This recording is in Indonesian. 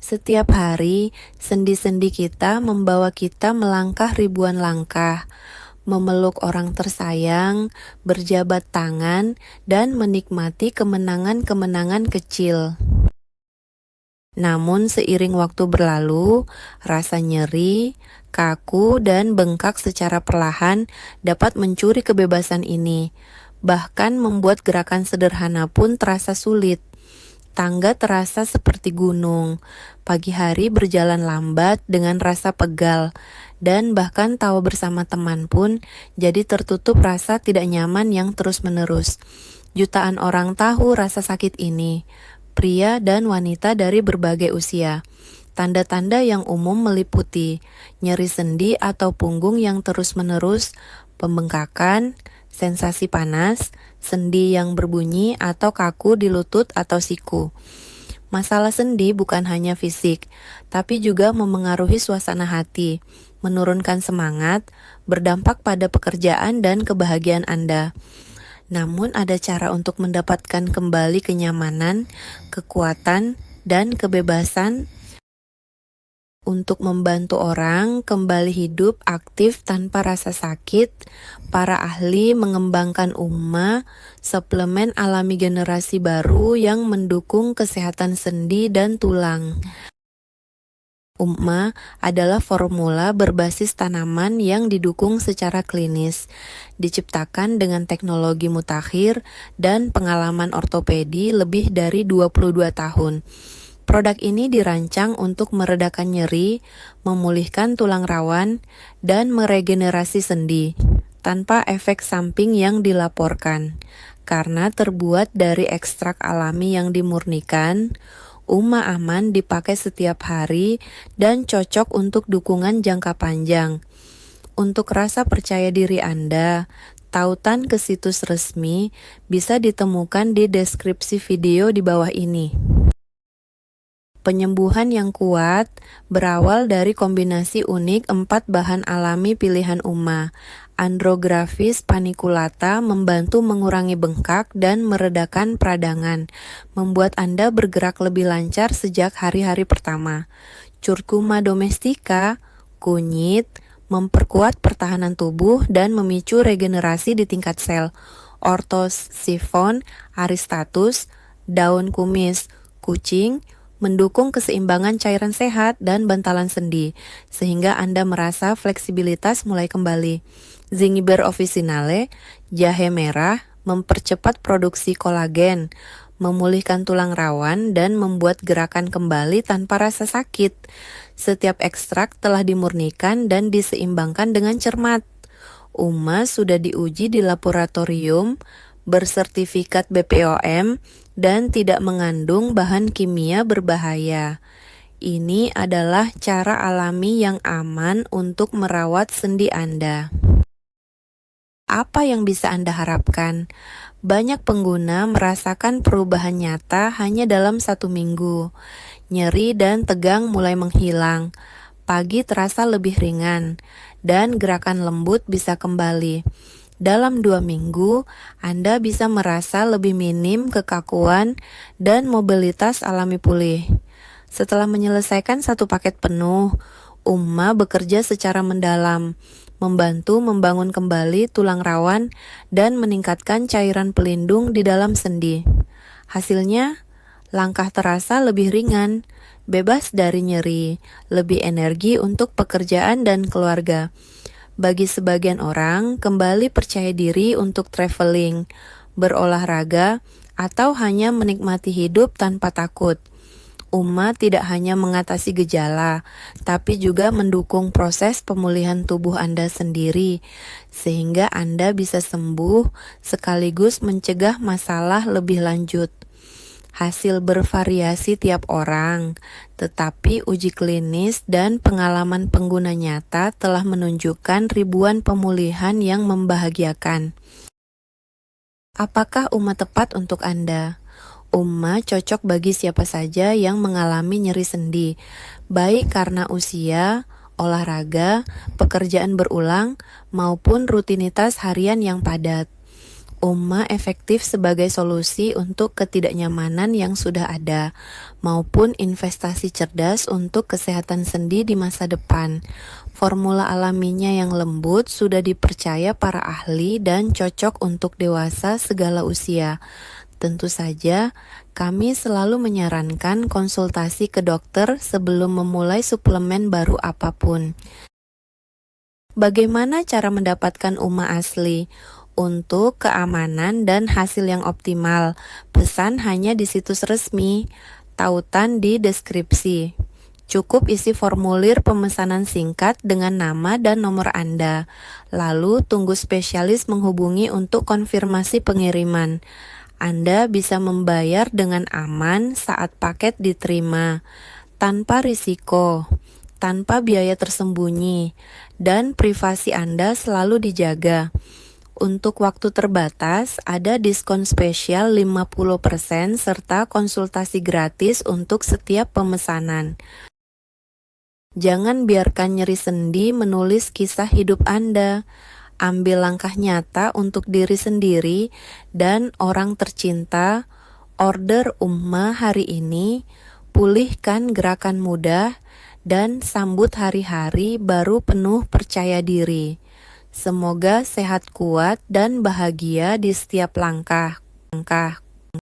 Setiap hari, sendi-sendi kita membawa kita melangkah ribuan langkah, memeluk orang tersayang, berjabat tangan, dan menikmati kemenangan-kemenangan kecil. Namun seiring waktu berlalu, rasa nyeri, kaku, dan bengkak secara perlahan dapat mencuri kebebasan ini, bahkan membuat gerakan sederhana pun terasa sulit. Tangga terasa seperti gunung, pagi hari berjalan lambat dengan rasa pegal, dan bahkan tawa bersama teman pun jadi tertutup rasa tidak nyaman yang terus-menerus. Jutaan orang tahu rasa sakit ini, pria dan wanita dari berbagai usia. Tanda-tanda yang umum meliputi nyeri sendi atau punggung yang terus-menerus, pembengkakan, sensasi panas, sendi yang berbunyi atau kaku di lutut atau siku. Masalah sendi bukan hanya fisik, tapi juga memengaruhi suasana hati, menurunkan semangat, berdampak pada pekerjaan dan kebahagiaan Anda. Namun ada cara untuk mendapatkan kembali kenyamanan, kekuatan, dan kebebasan untuk membantu orang kembali hidup aktif tanpa rasa sakit. Para ahli mengembangkan suplemen alami generasi baru yang mendukung kesehatan sendi dan tulang. Adalah formula berbasis tanaman yang didukung secara klinis, diciptakan dengan teknologi mutakhir dan pengalaman ortopedi lebih dari 22 tahun. Produk ini dirancang untuk meredakan nyeri, memulihkan tulang rawan, dan meregenerasi sendi, tanpa efek samping yang dilaporkan. Karena terbuat dari ekstrak alami yang dimurnikan, aman dipakai setiap hari dan cocok untuk dukungan jangka panjang. Untuk rasa percaya diri Anda, tautan ke situs resmi bisa ditemukan di deskripsi video di bawah ini. Penyembuhan yang kuat berawal dari kombinasi unik 4 bahan alami pilihan Andrographis paniculata membantu mengurangi bengkak dan meredakan peradangan, membuat Anda bergerak lebih lancar sejak hari-hari pertama. Curcuma domestica, kunyit, memperkuat pertahanan tubuh dan memicu regenerasi di tingkat sel. Orthos siphon aristatus, daun kumis kucing, mendukung keseimbangan cairan sehat dan bantalan sendi, sehingga Anda merasa fleksibilitas mulai kembali. Zingiber officinale, jahe merah, mempercepat produksi kolagen, memulihkan tulang rawan, dan membuat gerakan kembali tanpa rasa sakit. Setiap ekstrak telah dimurnikan dan diseimbangkan dengan cermat. Sudah diuji di laboratorium, bersertifikat BPOM, dan tidak mengandung bahan kimia berbahaya. Ini adalah cara alami yang aman untuk merawat sendi Anda. Apa yang bisa Anda harapkan? Banyak pengguna merasakan perubahan nyata hanya dalam 1 minggu. Nyeri dan tegang mulai menghilang, pagi terasa lebih ringan, dan gerakan lembut bisa kembali. Dalam 2 minggu, Anda bisa merasa lebih minim kekakuan dan mobilitas alami pulih. Setelah menyelesaikan 1 paket penuh, bekerja secara mendalam, membantu membangun kembali tulang rawan dan meningkatkan cairan pelindung di dalam sendi. Hasilnya, langkah terasa lebih ringan, bebas dari nyeri, lebih energi untuk pekerjaan dan keluarga. Bagi sebagian orang, kembali percaya diri untuk traveling, berolahraga, atau hanya menikmati hidup tanpa takut. Tidak hanya mengatasi gejala, tapi juga mendukung proses pemulihan tubuh Anda sendiri, sehingga Anda bisa sembuh sekaligus mencegah masalah lebih lanjut. Hasil bervariasi tiap orang, tetapi uji klinis dan pengalaman pengguna nyata telah menunjukkan ribuan pemulihan yang membahagiakan. Apakah tepat untuk Anda? Cocok bagi siapa saja yang mengalami nyeri sendi, baik karena usia, olahraga, pekerjaan berulang, maupun rutinitas harian yang padat. Umma efektif sebagai solusi untuk ketidaknyamanan yang sudah ada, maupun investasi cerdas untuk kesehatan sendi di masa depan. Formula alaminya yang lembut sudah dipercaya para ahli dan cocok untuk dewasa segala usia. Tentu saja, kami selalu menyarankan konsultasi ke dokter sebelum memulai suplemen baru apapun. Bagaimana cara mendapatkan umma asli? Untuk keamanan dan hasil yang optimal, pesan hanya di situs resmi, tautan di deskripsi. Cukup isi formulir pemesanan singkat dengan nama dan nomor Anda. Lalu tunggu spesialis menghubungi untuk konfirmasi pengiriman. Anda bisa membayar dengan aman saat paket diterima, tanpa risiko, tanpa biaya tersembunyi, dan privasi Anda selalu dijaga. Untuk waktu terbatas, ada diskon spesial 50% serta konsultasi gratis untuk setiap pemesanan. Jangan biarkan nyeri sendi menulis kisah hidup Anda. Ambil langkah nyata untuk diri sendiri dan orang tercinta. Order Umma hari ini, pulihkan gerakan mudah, dan sambut hari-hari baru penuh percaya diri. Semoga sehat kuat dan bahagia di setiap langkah.